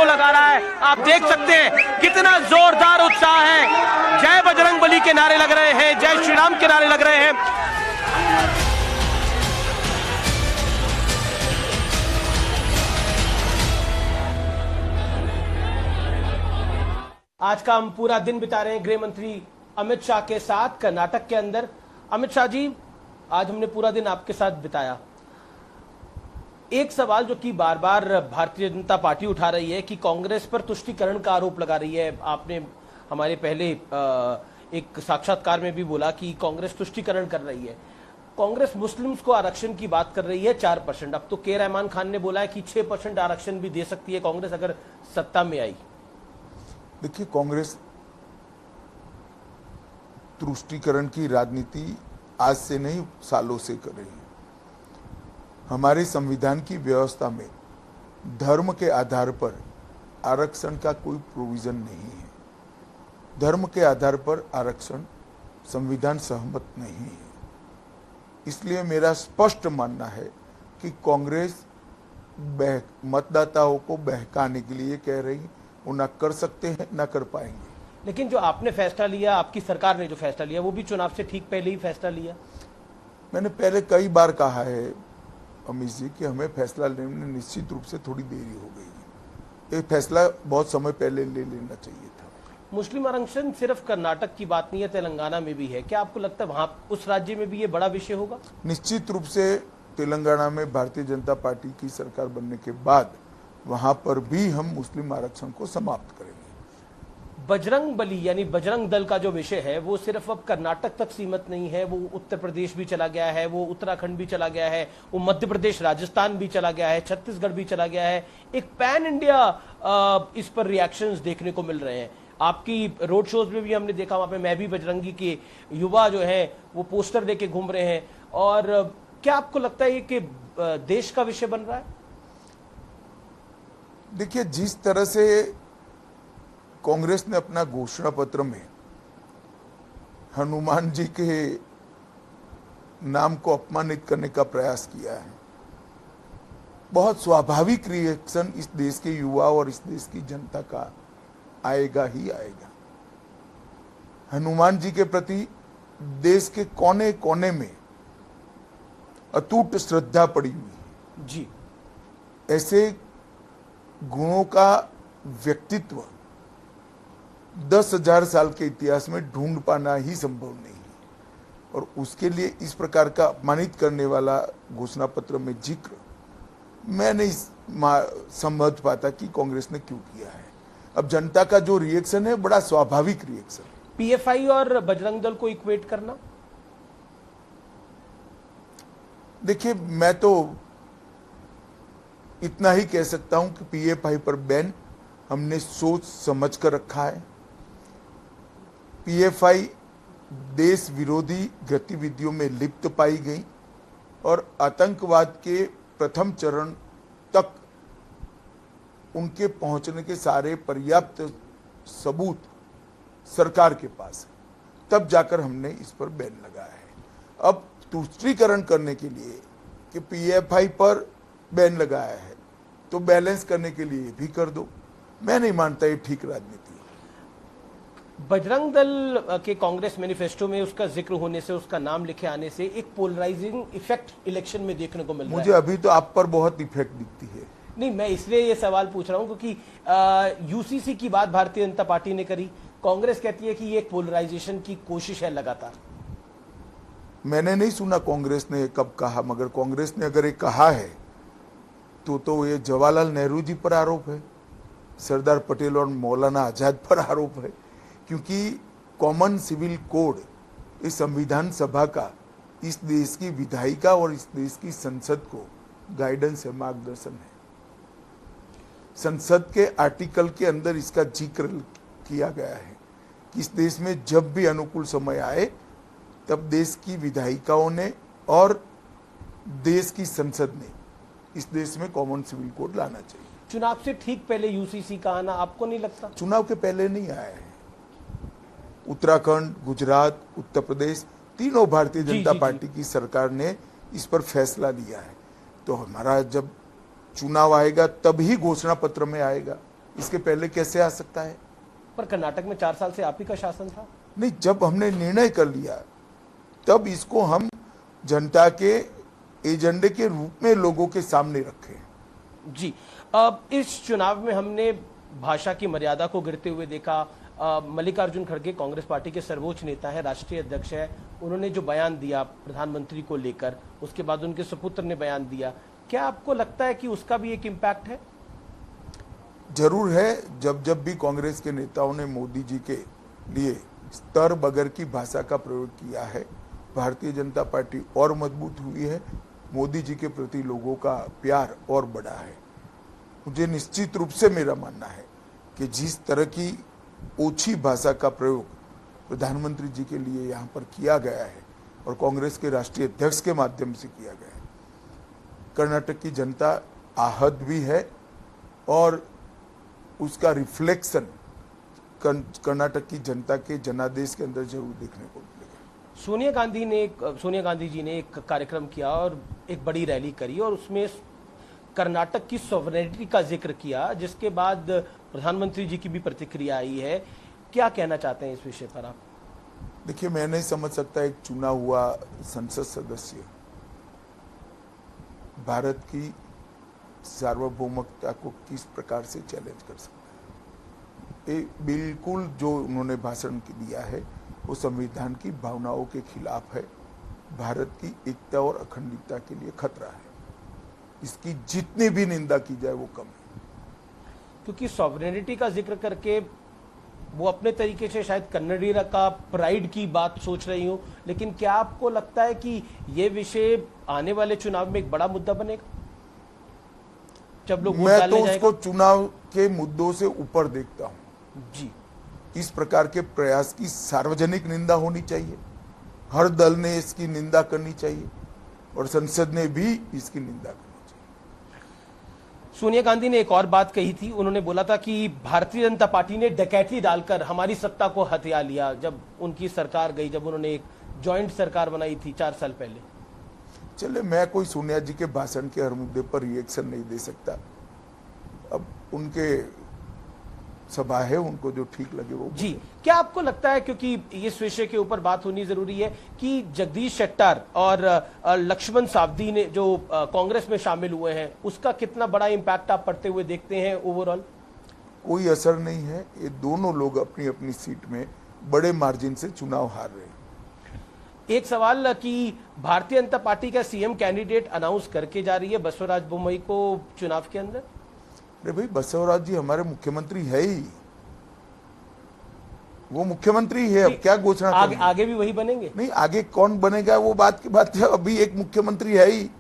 को लगा रहा है। आप देख सकते हैं कितना जोरदार उत्साह है। जय बजरंगबली के नारे लग रहे हैं, जय श्री राम के नारे लग रहे हैं। आज का हम पूरा दिन बिता रहे हैं गृह मंत्री अमित शाह के साथ कर्नाटक के अंदर। अमित शाह जी, आज हमने पूरा दिन आपके साथ बिताया। एक सवाल जो कि बार बार भारतीय जनता पार्टी उठा रही है कि कांग्रेस पर तुष्टीकरण का आरोप लगा रही है। आपने हमारे पहले एक साक्षात्कार में भी बोला कि कांग्रेस तुष्टीकरण कर रही है। कांग्रेस मुस्लिम्स को आरक्षण की बात कर रही है 4%। अब तो के रहमान खान ने बोला है कि 6% आरक्षण भी दे सकती है कांग्रेस अगर सत्ता में आई। देखिए, कांग्रेस तुष्टीकरण की राजनीति आज से नहीं सालों से कर रही है। हमारे संविधान की व्यवस्था में धर्म के आधार पर आरक्षण का कोई प्रोविजन नहीं है। धर्म के आधार पर आरक्षण संविधान सहमत नहीं है। इसलिए मेरा स्पष्ट मानना है कि कांग्रेस मतदाताओं को बहकाने के लिए कह रही, वो ना कर सकते हैं ना कर पाएंगे। लेकिन जो आपने फैसला लिया, आपकी सरकार ने जो फैसला लिया, वो भी चुनाव से ठीक पहले ही फैसला लिया। मैंने पहले कई बार कहा है अमित जी कि हमें फैसला लेने में निश्चित रूप से थोड़ी देरी हो गई है। ये फैसला बहुत समय पहले ले लेना चाहिए था। मुस्लिम आरक्षण सिर्फ कर्नाटक की बात नहीं है, तेलंगाना में भी है। क्या आपको लगता है वहां उस राज्य में भी ये बड़ा विषय होगा? निश्चित रूप से तेलंगाना में भारतीय जनता पार्टी की सरकार बनने के बाद वहां पर भी हम मुस्लिम आरक्षण को समाप्त करेंगे। बजरंग बली यानी बजरंग दल का जो विषय है वो सिर्फ अब कर्नाटक तक सीमित नहीं है, वो उत्तर प्रदेश भी चला गया है, वो उत्तराखंड भी चला गया है, वो मध्य प्रदेश राजस्थान भी चला गया है, छत्तीसगढ़ भी चला गया है। एक पैन इंडिया इस पर रिएक्शंस देखने को मिल रहे हैं। आपकी रोड शोज में भी हमने देखा, वहां पे मैं भी बजरंगी के युवा जो है वो पोस्टर लेके घूम रहे हैं। और क्या आपको लगता है कि देश का विषय बन रहा है? देखिए, जिस तरह से कांग्रेस ने अपना घोषणा पत्र में हनुमान जी के नाम को अपमानित करने का प्रयास किया है, बहुत स्वाभाविक रिएक्शन इस देश के युवा और इस देश की जनता का आएगा ही आएगा। हनुमान जी के प्रति देश के कोने कोने में अटूट श्रद्धा पड़ी हुई है जी। ऐसे गुणों का व्यक्तित्व 10,000 साल के इतिहास में ढूंढ पाना ही संभव नहीं है। और उसके लिए इस प्रकार का अपमानित करने वाला घोषणा पत्र में जिक्र मैं नहीं समझ पाता कि कांग्रेस ने क्यों किया है। अब जनता का जो रिएक्शन है बड़ा स्वाभाविक रिएक्शन। पीएफआई और बजरंग दल को इक्वेट करना, देखिए, मैं तो इतना ही कह सकता हूं कि पीएफआई पर बैन हमने सोच समझ कर रखा है। पीएफआई देश विरोधी गतिविधियों में लिप्त पाई गई और आतंकवाद के प्रथम चरण तक उनके पहुंचने के सारे पर्याप्त सबूत सरकार के पास है। तब जाकर हमने इस पर बैन लगाया है। अब तुष्टीकरण करने के लिए कि पीएफआई पर बैन लगाया है तो बैलेंस करने के लिए भी कर दो। मैं नहीं मानता ये ठीक राजनीति है। बजरंग दल के कांग्रेस मैनिफेस्टो में उसका जिक्र होने से, उसका नाम लिखे आने से एक पोलराइजिंग इफेक्ट इलेक्शन में देखने को मिल रहा है। मुझे अभी तो आप पर बहुत इफेक्ट दिखती है। नहीं, मैं इसलिए ये सवाल पूछ रहा हूं क्योंकि यूसीसी की बात भारतीय जनता पार्टी ने करी। कांग्रेस कहती है कि ये एक पोलराइजेशन की कोशिश है लगातार। मैंने नहीं सुना कांग्रेस ने कब कहा, मगर कांग्रेस ने अगर ये कहा है तो ये जवाहरलाल नेहरू जी पर आरोप है, सरदार पटेल और मौलाना आजाद पर आरोप है। क्योंकि कॉमन सिविल कोड इस संविधान सभा का इस देश की विधायिका और इस देश की संसद को गाइडेंस है, मार्गदर्शन है। संसद के आर्टिकल के अंदर इसका जिक्र किया गया है कि इस देश में जब भी अनुकूल समय आए तब देश की विधायिकाओं ने और देश की संसद ने इस देश में कॉमन सिविल कोड लाना चाहिए। चुनाव से ठीक पहले यूसीसी का आना आपको नहीं लगता? चुनाव के पहले नहीं आया है। उत्तराखंड, गुजरात, उत्तर प्रदेश तीनों भारतीय जनता पार्टी की सरकार ने इस पर फैसला लिया है। तो हमारा जब चुनाव आएगा तभी घोषणा पत्र में आएगा। इसके पहले कैसे आ सकता है? पर कर्नाटक में 4 साल से आप ही का शासन था। नहीं, जब हमने निर्णय कर लिया तब इसको हम जनता के एजेंडे के रूप में लोगों के सामने रखे। जी, अब इस चुनाव में हमने भाषा की मर्यादा को गिरते हुए देखा। मल्लिकार्जुन खड़गे कांग्रेस पार्टी के सर्वोच्च नेता है, राष्ट्रीय अध्यक्ष है, उन्होंने जो बयान दिया प्रधानमंत्री को लेकर, उसके बाद उनके सुपुत्र ने बयान दिया, क्या आपको लगता है कि उसका भी एक इम्पैक्ट है? जरूर है। जब जब भी कांग्रेस के नेताओं ने मोदी जी के लिए स्तर बगैर की भाषा का प्रयोग किया है, भारतीय जनता पार्टी और मजबूत हुई है, मोदी जी के प्रति लोगों का प्यार और बढ़ा है। मुझे निश्चित रूप से मेरा मानना है कि जिस तरह की ओछी भाषा का प्रयोग प्रधानमंत्री जी के लिए यहाँ पर किया गया है और कांग्रेस के राष्ट्रीय अध्यक्ष के माध्यम से किया गया है, कर्नाटक की जनता आहत भी है और उसका रिफ्लेक्शन कर्नाटक की जनता के जनादेश के अंदर जरूर देखने को मिलेगा। सोनिया गांधी जी ने एक कार्यक्रम किया और एक बड़ी रैली करी और उसमें कर्नाटक की सॉवरेनिटी का जिक्र किया, जिसके बाद प्रधानमंत्री जी की भी प्रतिक्रिया आई है। क्या कहना चाहते हैं इस विषय पर आप? देखिए, मैं नहीं समझ सकता एक चुना हुआ संसद सदस्य भारत की सार्वभौमिकता को किस प्रकार से चैलेंज कर सकता है। ये बिल्कुल जो उन्होंने भाषण दिया है वो संविधान की भावनाओं के खिलाफ है, भारत की एकता और अखंडता के लिए खतरा है। इसकी जितनी भी निंदा की जाए वो कम है। क्योंकि सॉवरेनिटी का जिक्र करके वो अपने तरीके से शायद कन्नडिगा का प्राइड की बात सोच रही हूं, लेकिन क्या आपको लगता है कि ये विषय आने वाले चुनाव में एक बड़ा मुद्दा बनेगा जब लोग वोट डालने मैं तो जाएगा? उसको चुनाव के मुद्दों से ऊपर देखता हूं। जी, इस प्रकार के प्रयास की सार्वजनिक निंदा होनी चाहिए, हर दल ने इसकी निंदा करनी चाहिए और संसद ने भी इसकी निंदा करनी चाहिए। सोनिया गांधी ने एक और बात कही थी, उन्होंने बोला था कि भारतीय जनता पार्टी ने डकैती डालकर हमारी सत्ता को हथिया लिया जब उनकी सरकार गई, जब उन्होंने एक जॉइंट सरकार बनाई थी 4 साल पहले। चले, मैं कोई सोनिया जी के भाषण के हर मुद्दे पर रिएक्शन नहीं दे सकता। अब उनके सभा है, उनको जो ठीक लगे वो जी, क्या आपको लगता है, क्योंकि इस विषय के ऊपर बात होनी जरूरी है, कि जगदीश शेट्टर और लक्ष्मण सावदी ने जो कांग्रेस में शामिल हुए हैं, उसका कितना बड़ा इंपैक्ट आप पड़ते हुए देखते हैं ओवरऑल? कोई असर नहीं है। ये दोनों लोग अपनी अपनी सीट में बड़े मार्जिन से चुनाव हार रहे हैं। एक सवाल कि भारतीय जनता पार्टी का सीएम कैंडिडेट अनाउंस करके जा रही है बसवराज बोम्मई को चुनाव के अंदर। अरे भाई, बसवराज जी हमारे मुख्यमंत्री है ही, वो मुख्यमंत्री है। अब क्या घोषणा आगे भी वही बनेंगे? नहीं, आगे कौन बनेगा वो बात की बात है। अभी एक मुख्यमंत्री है ही।